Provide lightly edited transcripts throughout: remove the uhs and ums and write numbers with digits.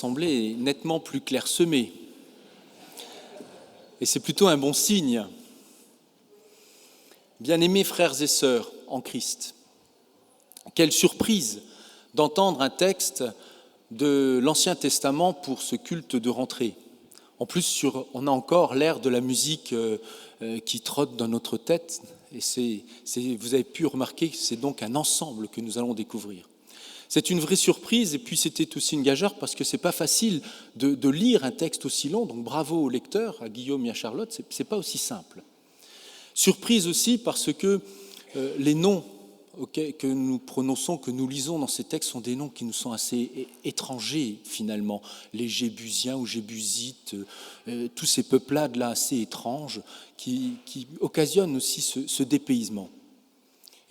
L'Assemblée est nettement plus clairsemée. Et c'est plutôt un bon signe. Bien-aimés frères et sœurs en Christ, quelle surprise d'entendre un texte de l'Ancien Testament pour ce culte de rentrée. En plus, on a encore l'air de la musique qui trotte dans notre tête. Et vous avez pu remarquer que c'est donc un ensemble que nous allons découvrir. C'est une vraie surprise, et puis c'était aussi une gageure parce que c'est pas facile de lire un texte aussi long, donc bravo aux lecteurs, à Guillaume et à Charlotte, c'est pas aussi simple. Surprise aussi parce que les noms que nous prononçons, que nous lisons dans ces textes sont des noms qui nous sont assez étrangers finalement, les Jébusiens ou Jébusites, tous ces peuplades-là assez étranges qui occasionnent aussi ce dépaysement.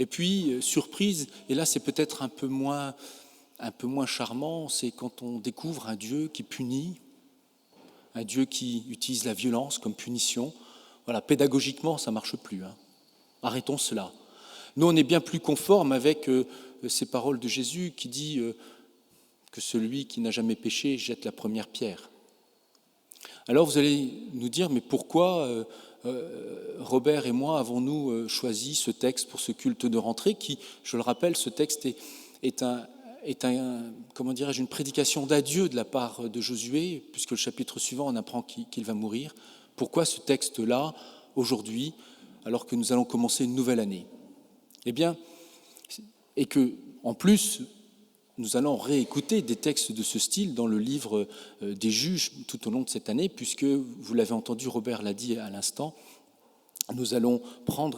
Et puis, surprise, et là c'est peut-être un peu moins charmant, c'est quand on découvre un Dieu qui punit, un Dieu qui utilise la violence comme punition. Voilà, pédagogiquement, ça ne marche plus. Arrêtons cela. Nous, on est bien plus conforme avec ces paroles de Jésus qui dit que celui qui n'a jamais péché jette la première pierre. Alors vous allez nous dire, mais pourquoi Robert et moi avons-nous choisi ce texte pour ce culte de rentrée qui, je le rappelle, ce texte est une prédication d'adieu de la part de Josué, puisque le chapitre suivant, on apprend qu'il va mourir. Pourquoi ce texte-là, aujourd'hui, alors que nous allons commencer une nouvelle année ? Eh bien, et que, en plus, nous allons réécouter des textes de ce style dans le livre des Juges tout au long de cette année, puisque, vous l'avez entendu, Robert l'a dit à l'instant, nous allons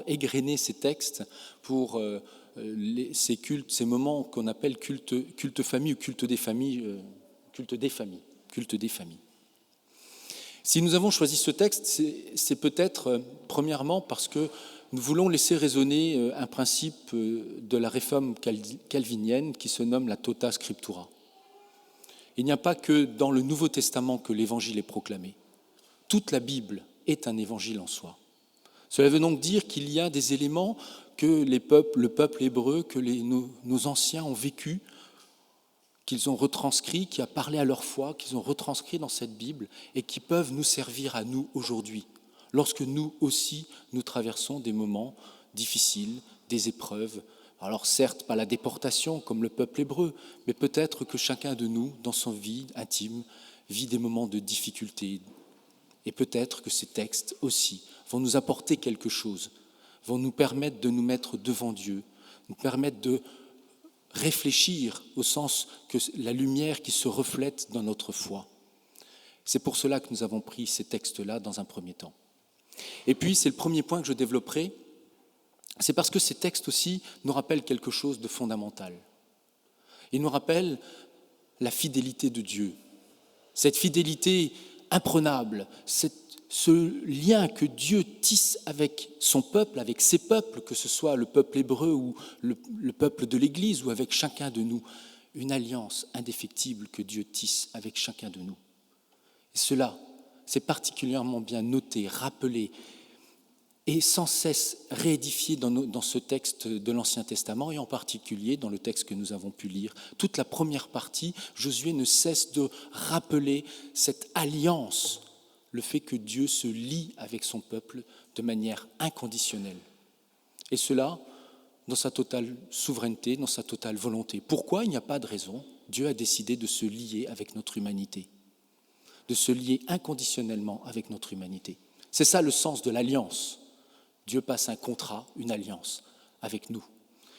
égrener ces textes pour ces cultes, ces moments qu'on appelle culte famille ou culte des familles. Si nous avons choisi ce texte, c'est peut-être premièrement parce que nous voulons laisser résonner un principe de la réforme calvinienne qui se nomme la tota scriptura. Il n'y a pas que dans le Nouveau Testament que l'évangile est proclamé. Toute la Bible est un évangile en soi. Cela veut donc dire qu'il y a des éléments que le peuple hébreu, que nos anciens ont vécu, qu'ils ont retranscrit, qui a parlé à leur foi, qu'ils ont retranscrit dans cette Bible et qui peuvent nous servir à nous aujourd'hui, lorsque nous aussi nous traversons des moments difficiles, des épreuves. Alors certes, pas la déportation comme le peuple hébreu, mais peut-être que chacun de nous, dans son vie intime, vit des moments de difficulté. Et peut-être que ces textes aussi vont nous apporter quelque chose, vont nous permettre de nous mettre devant Dieu, nous permettre de réfléchir au sens que la lumière qui se reflète dans notre foi. C'est pour cela que nous avons pris ces textes-là dans un premier temps. Et puis, c'est le premier point que je développerai, c'est parce que ces textes aussi nous rappellent quelque chose de fondamental. Ils nous rappellent la fidélité de Dieu, cette fidélité imprenable, ce lien que Dieu tisse avec son peuple, avec ses peuples, que ce soit le peuple hébreu ou le peuple de l'Église ou avec chacun de nous, une alliance indéfectible que Dieu tisse avec chacun de nous. Et cela, c'est particulièrement bien noté, rappelé et sans cesse réédifié dans ce texte de l'Ancien Testament et en particulier dans le texte que nous avons pu lire. Toute la première partie, Josué ne cesse de rappeler cette alliance, le fait que Dieu se lie avec son peuple de manière inconditionnelle. Et cela, dans sa totale souveraineté, dans sa totale volonté. Pourquoi ? Il n'y a pas de raison. Dieu a décidé de se lier avec notre humanité, de se lier inconditionnellement avec notre humanité. C'est ça le sens de l'alliance. Dieu passe un contrat, une alliance avec nous.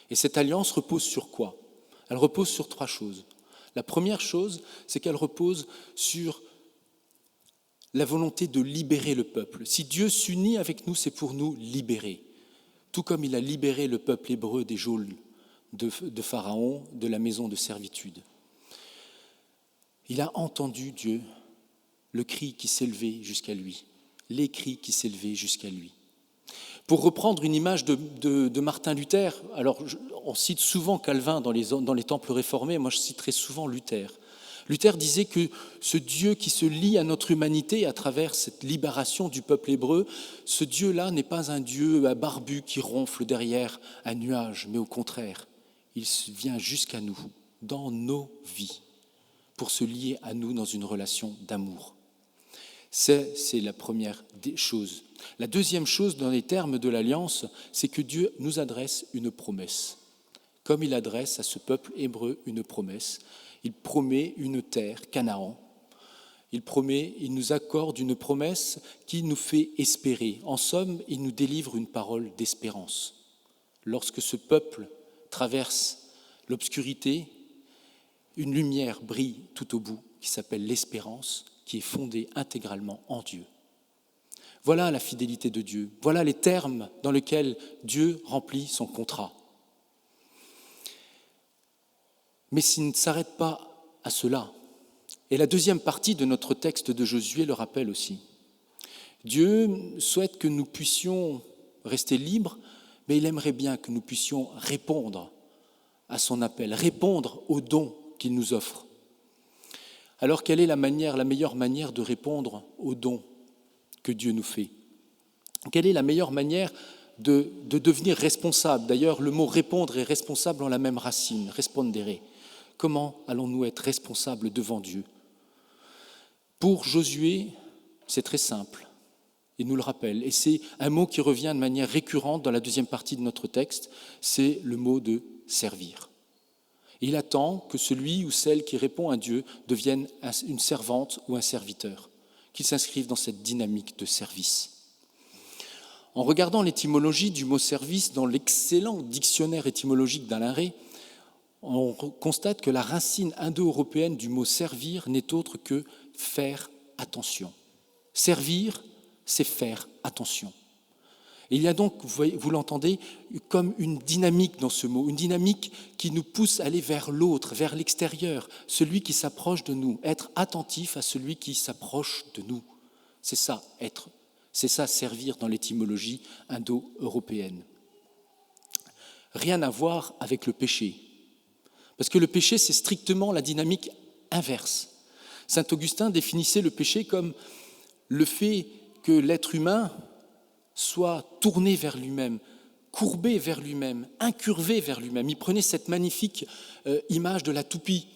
Et cette alliance repose sur quoi ? Elle repose sur 3 choses. La première chose, c'est qu'elle repose sur la volonté de libérer le peuple. Si Dieu s'unit avec nous, c'est pour nous libérer. Tout comme il a libéré le peuple hébreu des geôles de Pharaon, de la maison de servitude. Il a entendu, Dieu, le cri qui s'élevait jusqu'à lui, les cris qui s'élevaient jusqu'à lui. Pour reprendre une image de Martin Luther, alors on cite souvent Calvin dans les temples réformés, moi je citerai souvent Luther. Luther disait que ce Dieu qui se lie à notre humanité à travers cette libération du peuple hébreu, ce Dieu-là n'est pas un Dieu barbu qui ronfle derrière un nuage, mais au contraire, il vient jusqu'à nous, dans nos vies, pour se lier à nous dans une relation d'amour. C'est la première des choses. La deuxième chose dans les termes de l'Alliance, c'est que Dieu nous adresse une promesse. Comme il adresse à ce peuple hébreu une promesse, il promet une terre, Canaan. Il nous accorde une promesse qui nous fait espérer. En somme, il nous délivre une parole d'espérance. Lorsque ce peuple traverse l'obscurité, une lumière brille tout au bout qui s'appelle l'espérance, qui est fondée intégralement en Dieu. Voilà la fidélité de Dieu. Voilà les termes dans lesquels Dieu remplit son contrat. Mais s'il ne s'arrête pas à cela, et la deuxième partie de notre texte de Josué le rappelle aussi, Dieu souhaite que nous puissions rester libres, mais il aimerait bien que nous puissions répondre à son appel, répondre aux dons qu'il nous offre. Alors, quelle est la meilleure manière de répondre aux dons que Dieu nous fait? Quelle est la meilleure manière de devenir responsable? D'ailleurs, le mot répondre et responsable ont la même racine, respondere. Comment allons-nous être responsables devant Dieu? Pour Josué, c'est très simple. Il nous le rappelle. Et c'est un mot qui revient de manière récurrente dans la deuxième partie de notre texte, c'est le mot de servir. Il attend que celui ou celle qui répond à Dieu devienne une servante ou un serviteur, qu'il s'inscrive dans cette dynamique de service. En regardant l'étymologie du mot service dans l'excellent dictionnaire étymologique d'Alain Rey, on constate que la racine indo-européenne du mot servir n'est autre que faire attention. Servir, c'est faire attention. Et il y a donc, vous l'entendez, comme une dynamique dans ce mot, une dynamique qui nous pousse à aller vers l'autre, vers l'extérieur, celui qui s'approche de nous, être attentif à celui qui s'approche de nous. C'est ça, être. C'est ça, servir dans l'étymologie indo-européenne. Rien à voir avec le péché. Parce que le péché, c'est strictement la dynamique inverse. Saint Augustin définissait le péché comme le fait que l'être humain soit tourné vers lui-même, courbé vers lui-même, incurvé vers lui-même. Il prenait cette magnifique image de la toupie.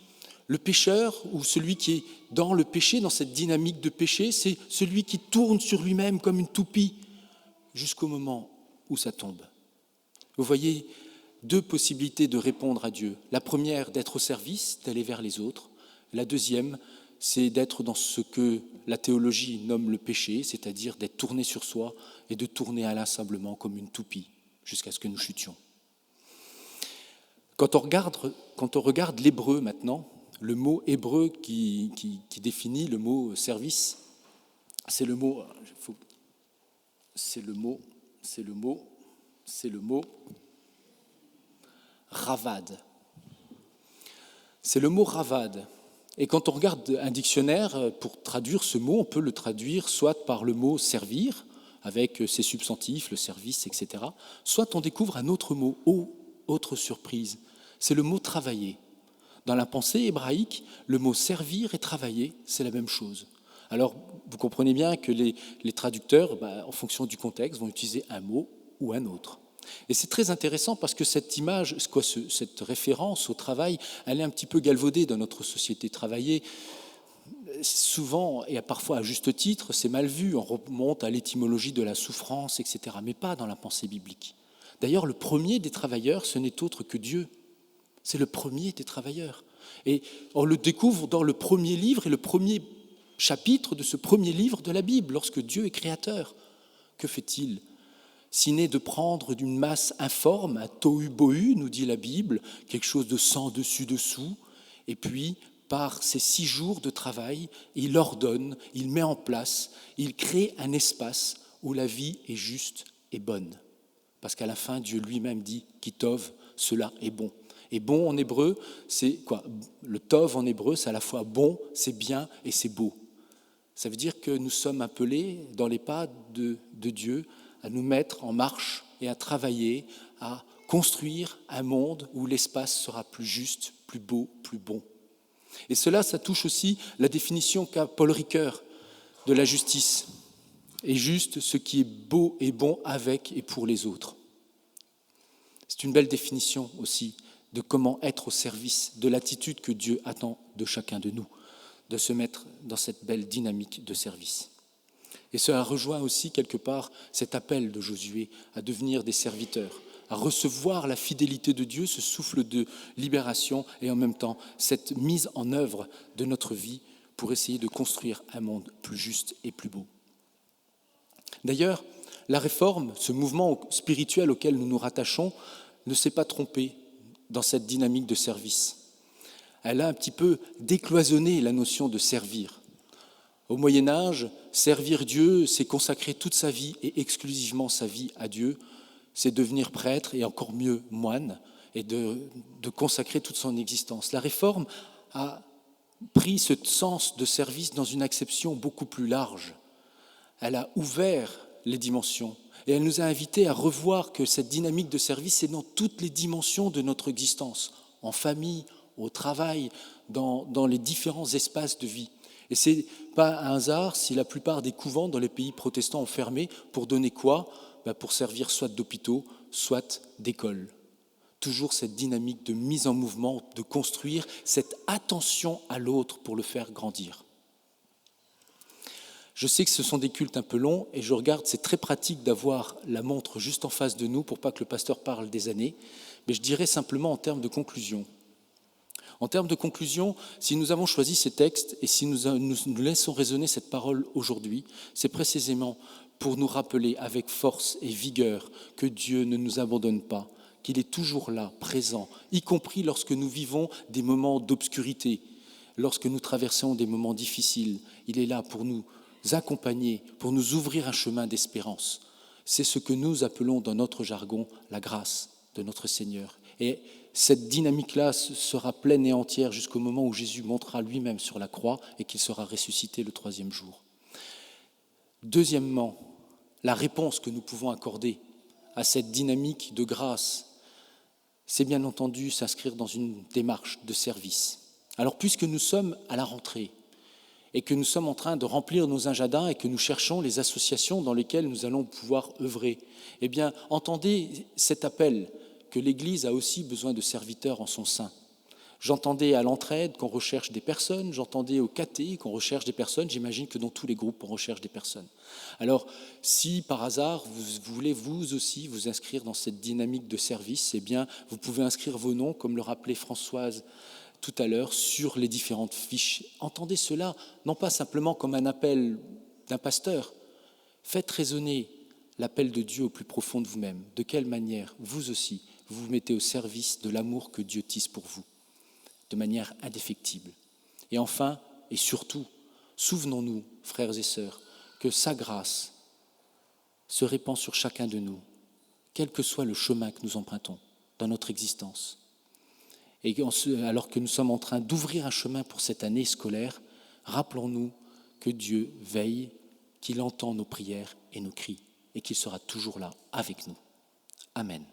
Le pécheur, ou celui qui est dans le péché, dans cette dynamique de péché, c'est celui qui tourne sur lui-même comme une toupie, jusqu'au moment où ça tombe. Vous voyez, deux possibilités de répondre à Dieu. La première, d'être au service, d'aller vers les autres. La deuxième, c'est d'être dans ce que la théologie nomme le péché, c'est-à-dire d'être tourné sur soi et de tourner inlassablement comme une toupie jusqu'à ce que nous chutions. Quand on regarde l'hébreu maintenant, le mot hébreu qui définit le mot service, c'est le mot ravad. C'est le mot ravad. Et quand on regarde un dictionnaire, pour traduire ce mot, on peut le traduire soit par le mot servir, avec ses substantifs, le service, etc. Soit on découvre un autre mot, autre surprise, c'est le mot travailler. Dans la pensée hébraïque, le mot servir et travailler, c'est la même chose. Alors, vous comprenez bien que les traducteurs, en fonction du contexte, vont utiliser un mot ou un autre. Et c'est très intéressant parce que cette image, cette référence au travail, elle est un petit peu galvaudée dans notre société. Travailler, souvent, et parfois à juste titre, c'est mal vu. On remonte à l'étymologie de la souffrance, etc. Mais pas dans la pensée biblique. D'ailleurs, le premier des travailleurs, ce n'est autre que Dieu. C'est le premier des travailleurs. Et on le découvre dans le premier livre et le premier chapitre de ce premier livre de la Bible, lorsque Dieu est créateur. Que fait-il ? Si n'est de prendre d'une masse informe, un tohu-bohu, nous dit la Bible, quelque chose de sans dessus-dessous, et puis, par ces 6 jours de travail, il ordonne, il met en place, il crée un espace où la vie est juste et bonne. Parce qu'à la fin, Dieu lui-même dit « Kitov », cela est bon. Et bon en hébreu, c'est quoi ? Le tov en hébreu, c'est à la fois bon, c'est bien et c'est beau. Ça veut dire que nous sommes appelés, dans les pas de Dieu, à nous mettre en marche et à travailler, à construire un monde où l'espace sera plus juste, plus beau, plus bon. Et cela, ça touche aussi la définition qu'a Paul Ricoeur de la justice. Et juste ce qui est beau et bon avec et pour les autres. C'est une belle définition aussi de comment être au service de l'attitude que Dieu attend de chacun de nous. de se mettre dans cette belle dynamique de service. Et cela rejoint aussi quelque part cet appel de Josué à devenir des serviteurs, à recevoir la fidélité de Dieu, ce souffle de libération et en même temps cette mise en œuvre de notre vie pour essayer de construire un monde plus juste et plus beau. D'ailleurs, la réforme, ce mouvement spirituel auquel nous nous rattachons, ne s'est pas trompé dans cette dynamique de service. Elle a un petit peu décloisonné la notion de servir. Au Moyen-Âge, servir Dieu, c'est consacrer toute sa vie et exclusivement sa vie à Dieu, c'est devenir prêtre et encore mieux moine et de consacrer toute son existence. La réforme a pris ce sens de service dans une acception beaucoup plus large. Elle a ouvert les dimensions et elle nous a invités à revoir que cette dynamique de service, c'est dans toutes les dimensions de notre existence, en famille, au travail, dans les différents espaces de vie. Et ce n'est pas un hasard si la plupart des couvents dans les pays protestants ont fermé pour donner quoi ? Pour servir soit d'hôpitaux, soit d'écoles. Toujours cette dynamique de mise en mouvement, de construire cette attention à l'autre pour le faire grandir. Je sais que ce sont des cultes un peu longs et je regarde, c'est très pratique d'avoir la montre juste en face de nous pour pas que le pasteur parle des années, mais je dirais simplement en termes de conclusion. En termes de conclusion, si nous avons choisi ces textes et si nous laissons résonner cette parole aujourd'hui, c'est précisément pour nous rappeler avec force et vigueur que Dieu ne nous abandonne pas, qu'il est toujours là, présent, y compris lorsque nous vivons des moments d'obscurité, lorsque nous traversons des moments difficiles. Il est là pour nous accompagner, pour nous ouvrir un chemin d'espérance. C'est ce que nous appelons dans notre jargon la grâce de notre Seigneur. Et cette dynamique-là sera pleine et entière jusqu'au moment où Jésus montera lui-même sur la croix et qu'il sera ressuscité le 3e jour. Deuxièmement, la réponse que nous pouvons accorder à cette dynamique de grâce, c'est bien entendu s'inscrire dans une démarche de service. Alors puisque nous sommes à la rentrée et que nous sommes en train de remplir nos agendas et que nous cherchons les associations dans lesquelles nous allons pouvoir œuvrer, eh bien, entendez cet appel que l'Église a aussi besoin de serviteurs en son sein. J'entendais à l'entraide qu'on recherche des personnes, j'entendais au caté qu'on recherche des personnes, j'imagine que dans tous les groupes on recherche des personnes. Alors, si par hasard vous voulez vous aussi vous inscrire dans cette dynamique de service, eh bien, vous pouvez inscrire vos noms, comme le rappelait Françoise tout à l'heure, sur les différentes fiches. Entendez cela, non pas simplement comme un appel d'un pasteur, faites résonner l'appel de Dieu au plus profond de vous-même. De quelle manière, vous aussi, vous vous mettez au service de l'amour que Dieu tisse pour vous, de manière indéfectible. Et enfin, et surtout, souvenons-nous, frères et sœurs, que sa grâce se répand sur chacun de nous, quel que soit le chemin que nous empruntons dans notre existence. Et alors que nous sommes en train d'ouvrir un chemin pour cette année scolaire, rappelons-nous que Dieu veille, qu'il entend nos prières et nos cris, et qu'il sera toujours là avec nous. Amen.